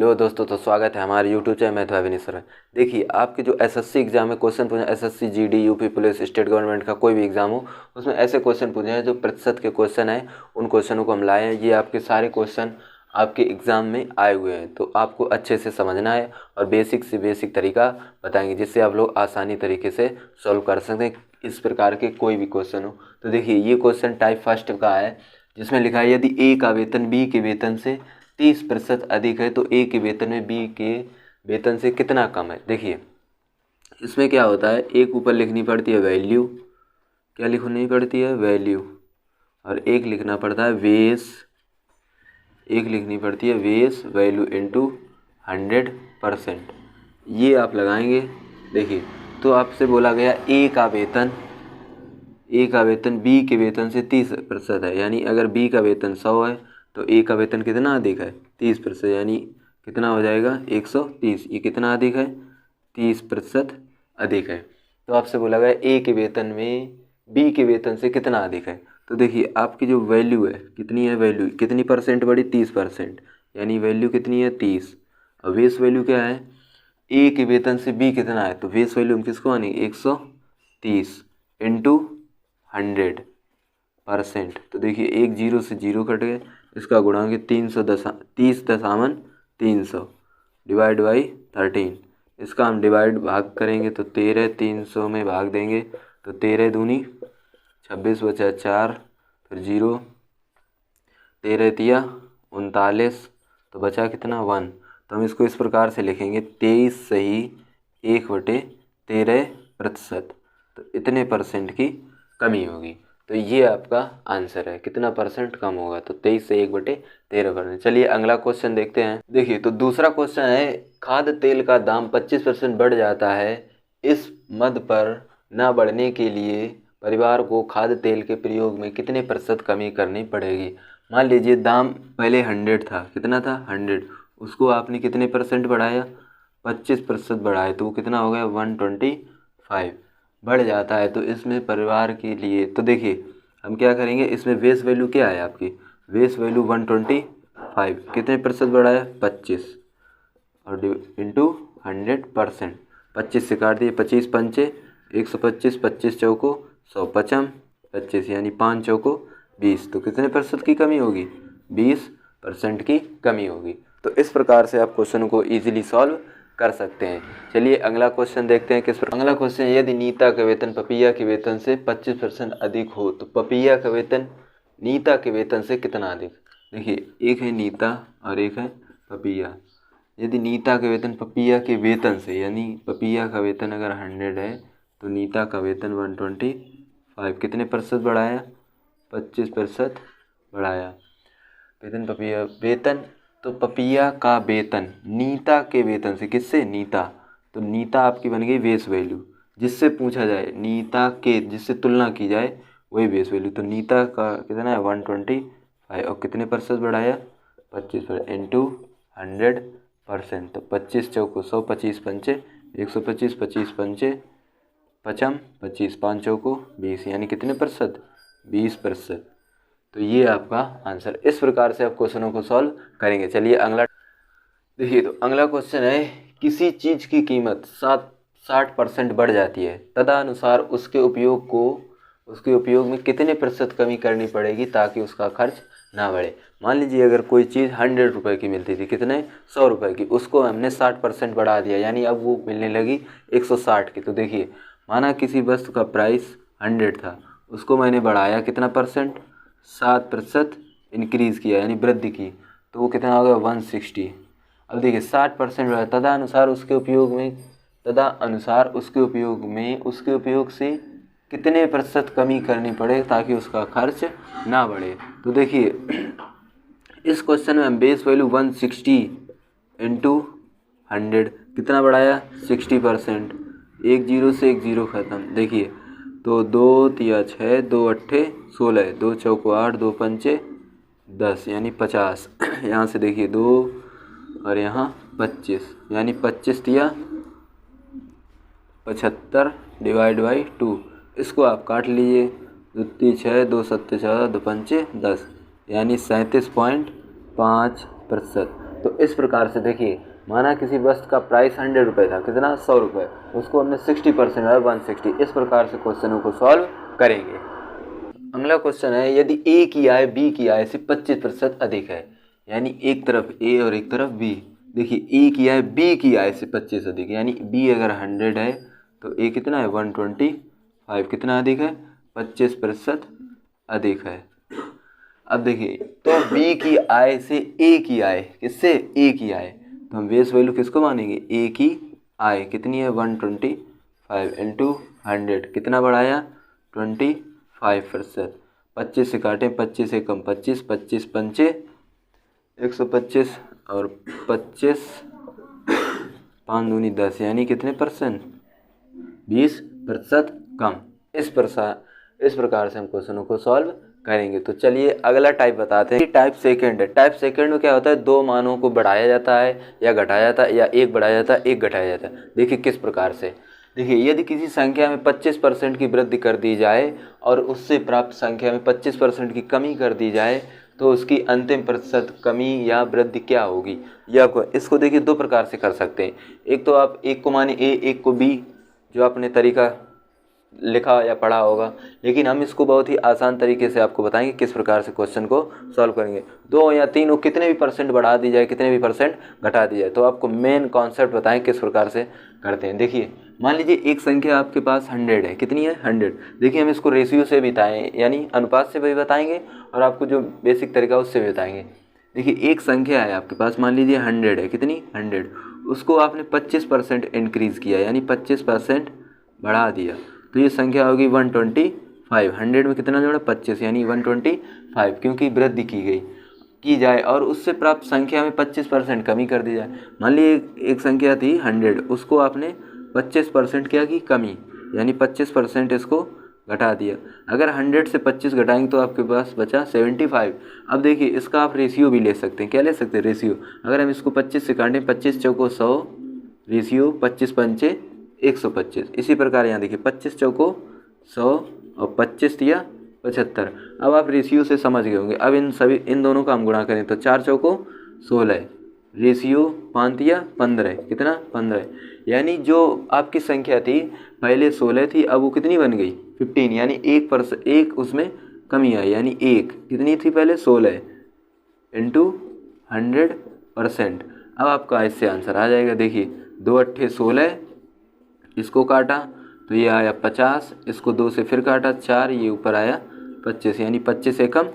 Hello दोस्तों, तो स्वागत है हमारे यूट्यूब चैनल में। अविनीश। देखिए, आपके जो एसएससी एग्जाम में क्वेश्चन पूछे, SSC GD UP police state government का कोई भी एग्जाम हो, उसमें ऐसे क्वेश्चन पूछे हैं जो प्रतिशत के क्वेश्चन हैं। उन क्वेश्चनों को हम लाए हैं। ये आपके सारे क्वेश्चन आपके एग्ज़ाम में आए हुए हैं, तो आपको अच्छे से समझना है और बेसिक से बेसिक तरीका बताएंगे जिससे आप लोग आसानी तरीके से सॉल्व कर सकते हैं इस प्रकार के कोई भी क्वेश्चन हो। तो देखिए, ये क्वेश्चन टाइप फर्स्ट का है जिसमें लिखा है यदि ए का वेतन बी के वेतन से 30% अधिक है तो ए के वेतन में बी के वेतन से कितना कम है। देखिए, इसमें क्या होता है, एक ऊपर लिखनी पड़ती है वैल्यू, क्या लिखनी पड़ती है वैल्यू, और एक लिखना पड़ता है वेस, एक लिखनी पड़ती है वेस वैल्यू इंटू 100%। ये आप लगाएंगे। देखिए, तो आपसे बोला गया ए का वेतन बी के वेतन से 30% है, यानी अगर बी का वेतन 100 है तो ए का वेतन कितना अधिक है 30%, यानी कितना हो जाएगा 130। ये कितना अधिक है 30% अधिक है। तो आपसे बोला गया ए के वेतन में बी के वेतन से कितना अधिक है। तो देखिए, आपकी जो वैल्यू है कितनी है, वैल्यू कितनी परसेंट बढ़ी 30%, यानी वैल्यू कितनी है 30। और बेस वैल्यू क्या है, ए के वेतन से बी कितना है, तो बेस वैल्यू हम किसको आनी 130 इंटू 100%। तो देखिए, एक जीरो से जीरो कट गए, इसका गुणांक 30.300 डिवाइड बाई 13। इसका हम डिवाइड भाग करेंगे तो 13 300 में भाग देंगे तो 13 दूनी 26 बचा 4, फिर 0, 13 तिया 39, तो बचा कितना 1। तो हम इसको इस प्रकार से लिखेंगे 23 सही 1/13%। तो इतने परसेंट की कमी होगी। तो ये आपका आंसर है, कितना परसेंट कम होगा, तो 23 से 1/13%। चलिए अगला क्वेश्चन देखते हैं। देखिए, तो दूसरा क्वेश्चन है, खाद्य तेल का दाम 25% बढ़ जाता है, इस मद पर न बढ़ने के लिए परिवार को खाद्य तेल के प्रयोग में कितने प्रतिशत कमी करनी पड़ेगी। मान लीजिए दाम पहले 100 था, कितना था 100, उसको आपने कितने परसेंट बढ़ाया 25% बढ़ाया, तो वो कितना हो गया 125 बढ़ जाता है। तो इसमें परिवार के लिए, तो देखिए हम क्या करेंगे, इसमें बेस वैल्यू क्या है आपकी, बेस वैल्यू 125, कितने प्रतिशत बढ़ाया 25 और इंटू 100%। 25 से काट दिए, 25 पंचे 125, 25 चौको 100, 55 25, यानी 5 चौको 20। तो कितने प्रतिशत की कमी होगी 20% की कमी होगी। तो इस प्रकार से आप क्वेश्चन को ईजिली सॉल्व कर सकते हैं। चलिए अगला क्वेश्चन देखते हैं। अगला क्वेश्चन, यदि नीता का वेतन पपिया के वेतन से 25% अधिक हो तो पपिया का वेतन नीता के वेतन से कितना अधिक। देखिए, एक है नीता और एक है पपिया। यदि नीता का वेतन पपिया के वेतन से, यानी पपिया का वेतन अगर 100 है तो नीता का वेतन 125 कितने प्रतिशत बढ़ाया 25% बढ़ाया। वेतन तो पपिया का वेतन नीता के वेतन से, किससे नीता, तो नीता आपकी बन गई बेस वैल्यू, जिससे पूछा जाए नीता के, जिससे तुलना की जाए वही बेस वैल्यू। तो नीता का कितना है 125 और कितने प्रतिशत बढ़ाया 25% इंटू 100%। तो 25 चौको 100, 25 पंचे 125, 25 पंचे 55, 25 5 चौको 20, यानी कितने प्रतिशत 20%। तो ये आपका आंसर। इस प्रकार से आप क्वेश्चनों को सॉल्व करेंगे। चलिए अगला देखिए, तो अगला क्वेश्चन है, किसी चीज़ की कीमत 60% बढ़ जाती है, तदनुसार उसके उपयोग में कितने प्रतिशत कमी करनी पड़ेगी ताकि उसका खर्च ना बढ़े। मान लीजिए अगर कोई चीज़ 100 रुपये की मिलती थी, कितने 100 रुपये की, उसको हमने 60% बढ़ा दिया, यानी अब वो मिलने लगी 160 की। तो देखिए, माना किसी वस्तु का प्राइस 100 था, उसको मैंने बढ़ाया कितना परसेंट 7% इंक्रीज़ किया, यानी वृद्धि की, तो वो कितना हो गया 160। अब देखिए 60% बढ़ा, तदनुसार उसके उपयोग से कितने प्रतिशत कमी करनी पड़े ताकि उसका खर्च ना बढ़े। तो देखिए, इस क्वेश्चन में हम बेस वैल्यू 160 इंटू 100 कितना बढ़ाया 60%, एक जीरो से एक जीरो ख़त्म। देखिए, तो 2 तिया 6, 2 अट्ठे 16, 2 चौको 8, 2 पंचे 10, यानी 50। यहाँ से देखिए 2 और यहाँ 25, यानी 25 तिया 75 डिवाइड बाई 2। इसको आप काट लीजिए, 2 ती 6, 2 सत्ते 14, 2 पंचे 10, यानी 37.5%। तो इस प्रकार से देखिए, माना किसी वस्तु का प्राइस 100 रुपये था, कितना 100 रुपये, उसको हमने 60% है 160। इस प्रकार से क्वेश्चनों को सॉल्व करेंगे। अगला क्वेश्चन है, यदि ए की आय बी की आय से 25% अधिक है, यानी एक तरफ ए और एक तरफ बी। देखिए ए की आय बी की आय से 25 अधिक, यानी बी अगर 100 है तो ए कितना है 125, कितना अधिक है 25% अधिक है। अब देखिए, तो बी की आय से ए की आय, किससे ए की आय, तो हम बेस वैल्यू किसको मानेंगे, ए की आय कितनी है 125 इंटू 100, कितना बढ़ाया 25%। 25 से काटें, 25 से कम 25, 25 पंचे 125 और 25 5 दूनी 10, यानी कितने परसेंट 20% कम। इस प्रकार से हम क्वेश्चनों को सॉल्व करेंगे। तो चलिए अगला टाइप बताते हैं। टाइप सेकंड है। टाइप सेकंड में क्या होता है, दो मानों को बढ़ाया जाता है या घटाया जाता है, या एक बढ़ाया जाता है एक घटाया जाता है। देखिए किस प्रकार से, देखिए यदि किसी संख्या में 25% की वृद्धि कर दी जाए और उससे प्राप्त संख्या में 25% की कमी कर दी जाए तो उसकी अंतिम प्रतिशत कमी या वृद्धि क्या होगी। या इसको देखिए दो प्रकार से कर सकते हैं। एक तो आप एक को माने ए, एक को बी, जो आपने तरीका लिखा या पढ़ा होगा, लेकिन हम इसको बहुत ही आसान तरीके से आपको बताएंगे किस प्रकार से क्वेश्चन को सॉल्व करेंगे। दो या तीन कितने भी परसेंट बढ़ा दी जाए, कितने भी परसेंट घटा दी जाए, तो आपको मेन कॉन्सेप्ट बताएं किस प्रकार से करते हैं। देखिए मान लीजिए एक संख्या आपके पास 100 है, कितनी है 100। देखिए हम इसको रेशियो से बताएं, यानी अनुपात से भी बताएंगे और आपको जो बेसिक तरीका उससे भी बताएंगे। देखिए एक संख्या है आपके पास, मान लीजिए 100 है, कितनी 100, उसको आपने 25% इंक्रीज़ किया, यानी 25% बढ़ा दिया, तो ये संख्या होगी 125। 100 में कितना जोड़ा 25, यानी 125, क्योंकि वृद्धि की जाए और उससे प्राप्त संख्या में 25% कमी कर दी जाए। मान लीजिए एक संख्या थी 100, उसको आपने 25% क्या की कमी, यानी 25% इसको घटा दिया। अगर 100 से 25 घटाएंगे तो आपके पास बचा 75। अब देखिए इसका आप रेशियो भी ले सकते हैं। क्या ले सकते हैं रेशियो, अगर हम इसको 25 से काटें, 25 चौको 100, रेशियो 25 पंचे 125। इसी प्रकार यहाँ देखिए 25 चौको 100 और 25 दिया 75। अब आप रेशियो से समझ गए होंगे। अब इन दोनों का हम गुणा करें तो 4 चौको 16, रेशियो 5 दिया 15, कितना 15, यानी जो आपकी संख्या थी पहले 16 थी, अब वो कितनी बन गई 15, यानी 1% उसमें कमी आई, यानी एक कितनी थी पहले 16 इंटू 100%। अब आपका इससे आंसर आ जाएगा। देखिए 2 अट्ठे 16, इसको काटा तो ये आया 50, इसको 2 से फिर काटा 4, ये ऊपर आया 25, यानी 25 से कम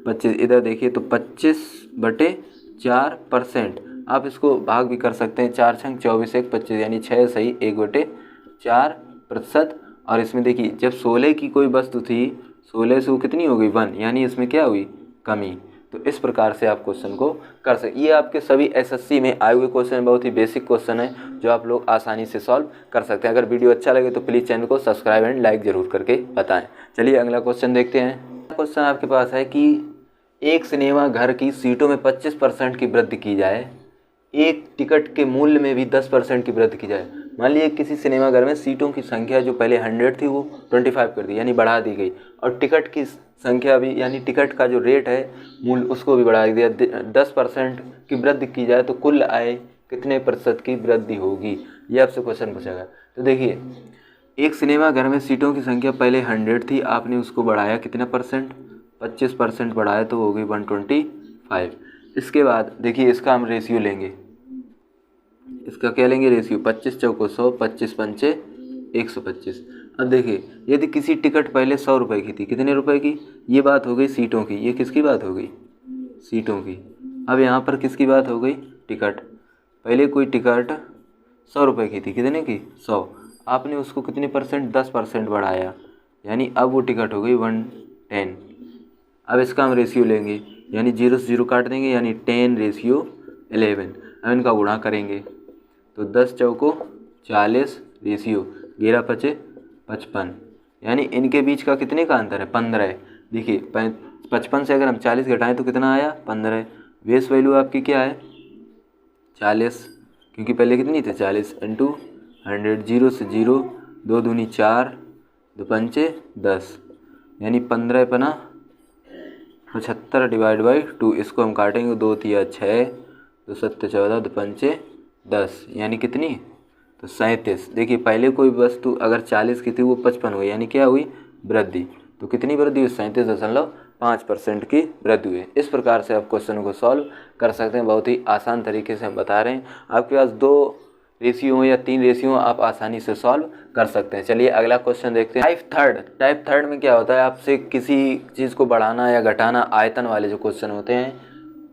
25। इधर देखिए तो 25/4%। आप इसको भाग भी कर सकते हैं, 4 छंग 24 1 25, यानी 6 सही 1/4%। और इसमें देखिए जब 16 की कोई वस्तु थी, 16 से वो कितनी हो गई 1, यानी इसमें क्या हुई कमी। तो इस प्रकार से आप क्वेश्चन को कर सकते। ये आपके सभी एसएससी में आए हुए क्वेश्चन, बहुत ही बेसिक क्वेश्चन है जो आप लोग आसानी से सॉल्व कर सकते हैं। अगर वीडियो अच्छा लगे तो प्लीज़ चैनल को सब्सक्राइब एंड लाइक ज़रूर करके बताएं। चलिए अगला क्वेश्चन देखते हैं। क्वेश्चन आपके पास है कि एक सिनेमा घर की सीटों में 25% की वृद्धि की जाए, एक टिकट के मूल्य में भी 10% की वृद्धि की जाए। मान लीजिए किसी सिनेमा घर में सीटों की संख्या जो पहले 100 थी वो 25 कर दी, यानी बढ़ा दी गई, और टिकट की संख्या भी, यानी टिकट का जो रेट है मूल्य, उसको भी बढ़ा दिया। 10% की वृद्धि की जाए तो कुल आय कितने प्रतिशत की वृद्धि होगी, ये आपसे क्वेश्चन पूछेगा। तो देखिए एक सिनेमा घर में सीटों की संख्या पहले 100 थी, आपने उसको बढ़ाया कितना परसेंट, 25% बढ़ाया तो हो गई 125। इसके बाद देखिए इसका हम रेशियो लेंगे, इसका क्या लेंगे रेशियो, 25 चौको 100, 25 पंचे 125। अब देखिए यदि किसी टिकट पहले 100 रुपये की थी, कितने रुपए की, ये बात हो गई सीटों की, ये किसकी बात हो गई सीटों की। अब यहाँ पर किसकी बात हो गई, टिकट। पहले कोई टिकट 100 रुपये की थी, कितने की 100, आपने उसको कितने परसेंट 10% बढ़ाया, यानी अब वो टिकट हो गई 110। अब इसका हम रेशियो लेंगे, यानी 0 से 0 काट देंगे, यानी 10/11। अब इनका गुणा करेंगे तो 10 चौको 40, रेशियो 11 पचे 55, यानी इनके बीच का कितने का अंतर है 15। देखिए 55 से अगर हम 40 घटाएं तो कितना आया 15। बेस वैल्यू आपकी क्या है 40, क्योंकि पहले कितनी थे 40 इंटू 100। 0 से 0, 2 दूनी 4, 2 पंचे 10, यानी 15 पना 75 डिवाइड बाई 2। इसको हम काटेंगे, 2 तिया 6, तो 7 14 2 5 10 यानी कितनी, तो 37। देखिए पहले कोई वस्तु अगर 40 की थी वो 55 हुई, यानी क्या हुई, वृद्धि। तो कितनी वृद्धि हुई, 37.5% की वृद्धि हुई। इस प्रकार से आप क्वेश्चन को सॉल्व कर सकते हैं, बहुत ही आसान तरीके से हम बता रहे हैं। आपके पास 2 रेशियो या 3 रेशियो आप आसानी से सॉल्व कर सकते हैं। चलिए अगला क्वेश्चन देखते हैं। टाइप थर्ड में क्या होता है, आपसे किसी चीज़ को बढ़ाना या घटाना, आयतन वाले जो क्वेश्चन होते हैं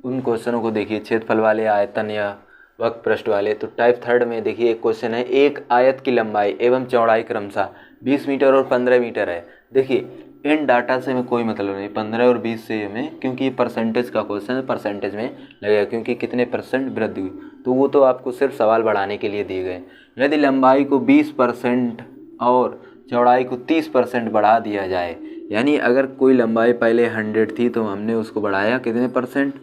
उन क्वेश्चनों को देखिए, क्षेत्रफल वाले, आयतन या वक्र पृष्ठ वाले। तो टाइप थर्ड में देखिए एक क्वेश्चन है, एक आयत की लंबाई एवं चौड़ाई क्रमशः 20 मीटर और 15 मीटर है। देखिए इन डाटा से हमें कोई मतलब नहीं, 15 और 20 से हमें, क्योंकि ये परसेंटेज का क्वेश्चन है, परसेंटेज में लगेगा क्योंकि कितने परसेंट वृद्धि हुई, तो वो तो आपको सिर्फ सवाल बढ़ाने के लिए दिए गए। यदि लंबाई को 20% और चौड़ाई को 30% बढ़ा दिया जाए, यानी अगर कोई लंबाई पहले 100 थी तो हमने उसको बढ़ाया कितने परसेंट,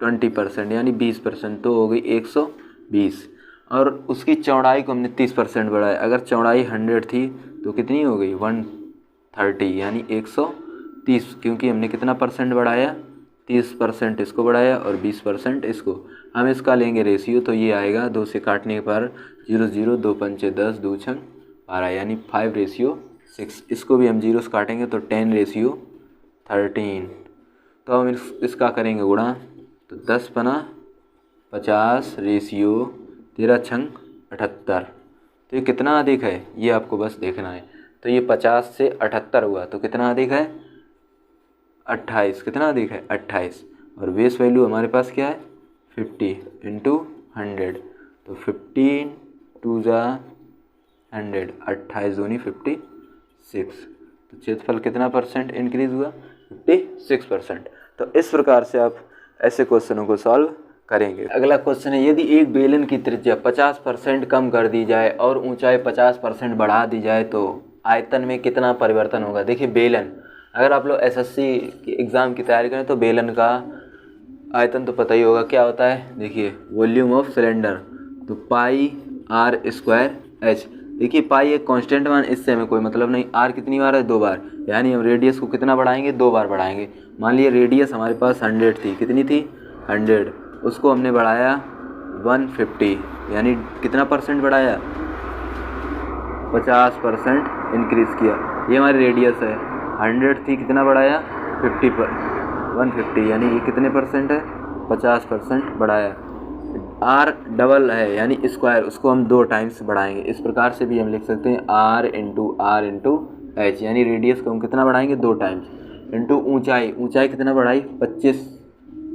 20%, यानी 20%, तो हो गई 120। और उसकी चौड़ाई को हमने 30% बढ़ाया, अगर चौड़ाई 100 थी तो कितनी हो गई, 130, यानी 130, क्योंकि हमने कितना परसेंट बढ़ाया, 30% इसको बढ़ाया और 20% इसको। हम इसका लेंगे रेशियो, तो ये आएगा 2 से काटने पर 0 0, 2 5 10, 2 6 12, यानी 5:6। इसको भी हम 0 से काटेंगे तो 10:13। तो हम इसका करेंगे गुणा, तो 10 पना 50 रेशियो 13 छंग 78। तो ये कितना अधिक है, ये आपको बस देखना है। तो ये 50 से 78 हुआ, तो कितना अधिक है, 28। कितना अधिक है, 28। और बेस वैल्यू हमारे पास क्या है, 50 × 100, तो 15 2 जा 100, 28 दूनी 56। तो क्षेत्रफल कितना परसेंट इंक्रीज हुआ, 56%। तो इस प्रकार से आप ऐसे क्वेश्चनों को सॉल्व करेंगे। अगला क्वेश्चन है, यदि एक बेलन की त्रिज्या 50% कम कर दी जाए और ऊंचाई 50% बढ़ा दी जाए तो आयतन में कितना परिवर्तन होगा। देखिए बेलन, अगर आप लोग एसएससी की एग्ज़ाम की तैयारी करें तो बेलन का आयतन तो पता ही होगा क्या होता है। देखिए वॉल्यूम ऑफ सिलेंडर, तो πr²h। देखिए पाई एक कांस्टेंट मान, इससे हमें कोई मतलब नहीं। आर कितनी बार है, 2 बार, यानी हम रेडियस को कितना बढ़ाएंगे, 2 बार बढ़ाएंगे। मान लिए रेडियस हमारे पास 100 थी, कितनी थी, 100, उसको हमने बढ़ाया 150, यानी कितना परसेंट बढ़ाया, 50% इंक्रीज़ किया। ये हमारी रेडियस है, 100 थी, कितना बढ़ाया, 150, यानी ये कितने परसेंट है, 50% बढ़ाया। आर डबल है यानी स्क्वायर, उसको हम 2 टाइम्स बढ़ाएंगे। इस प्रकार से भी हम लिख सकते हैं r × h, यानी रेडियस को हम कितना बढ़ाएंगे, 2 टाइम्स, इंटू ऊंचाई कितना बढ़ाई, 25,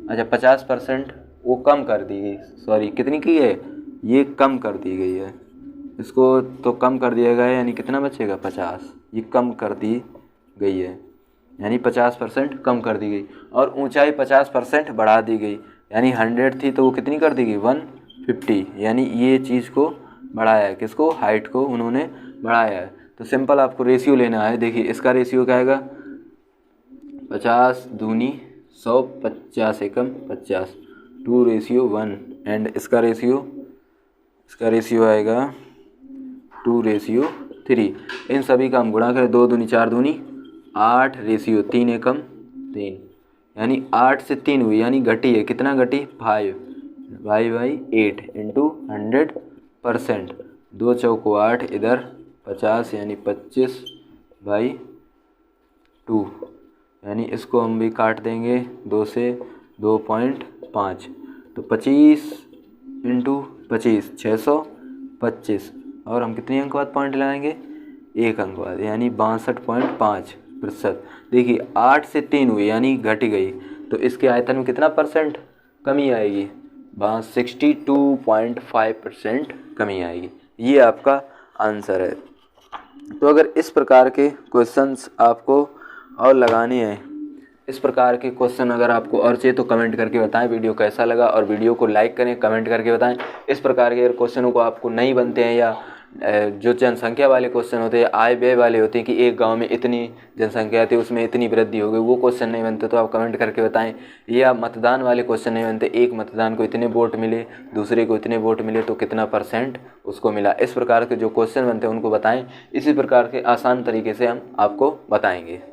अच्छा 50% वो कम कर दी गई, सॉरी कितनी की है, ये कम कर दी गई है, इसको तो कम कर दिया गया है, यानी कितना बचेगा, 50, ये कम कर दी गई है, यानी 50% कम कर दी गई। और ऊंचाई 50% बढ़ा दी गई, यानी 100 थी तो वो कितनी कर दी गई, 150, यानी ये चीज़ को बढ़ाया है, किसको, हाइट को उन्होंने बढ़ाया है। तो सिंपल आपको रेशियो लेना है। देखिए इसका रेशियो क्या आएगा, 50 दूनी 100, 50 एकम 50, 2:1, एंड इसका रेशियो आएगा 2:3। इन सभी का हम गुणा करें, 2 दूनी 4 दूनी 8, रेशियो 3 एकम 3, यानी 8 से 3 हुई, यानी घटी है, कितना घटी, 5/8 इंटू 100%, 2 चौको 8, इधर 50, यानी 25/2, यानी इसको हम भी काट देंगे 2 से 2.5, तो 25 इंटू 25 625, और हम कितने अंक बाद पॉइंट लगाएंगे, 1 अंक बाद, यानी 62.5%। देखिए 8 से 3 हुई यानी घट गई, तो इसके आयतन में कितना परसेंट कमी आएगी, 62.5% कमी आएगी। ये आपका आंसर है। तो अगर इस प्रकार के क्वेश्चंस आपको और लगाने हैं, इस प्रकार के क्वेश्चन अगर आपको और चाहिए तो कमेंट करके बताएं वीडियो कैसा लगा, और वीडियो को लाइक करें, कमेंट करके बताएं। इस प्रकार के अगर क्वेश्चनों को आपको नहीं बनते हैं, या जो जनसंख्या वाले क्वेश्चन होते हैं, आय व्यय वाले होते हैं कि एक गांव में इतनी जनसंख्या थी उसमें इतनी वृद्धि हो गई, वो क्वेश्चन नहीं बनते तो आप कमेंट करके बताएं। या मतदान वाले क्वेश्चन नहीं बनते, एक मतदान को इतने वोट मिले, दूसरे को इतने वोट मिले तो कितना % उसको मिला, इस प्रकार के जो क्वेश्चन बनते हैं उनको बताएं। इसी प्रकार के आसान तरीके से हम आपको बताएंगे।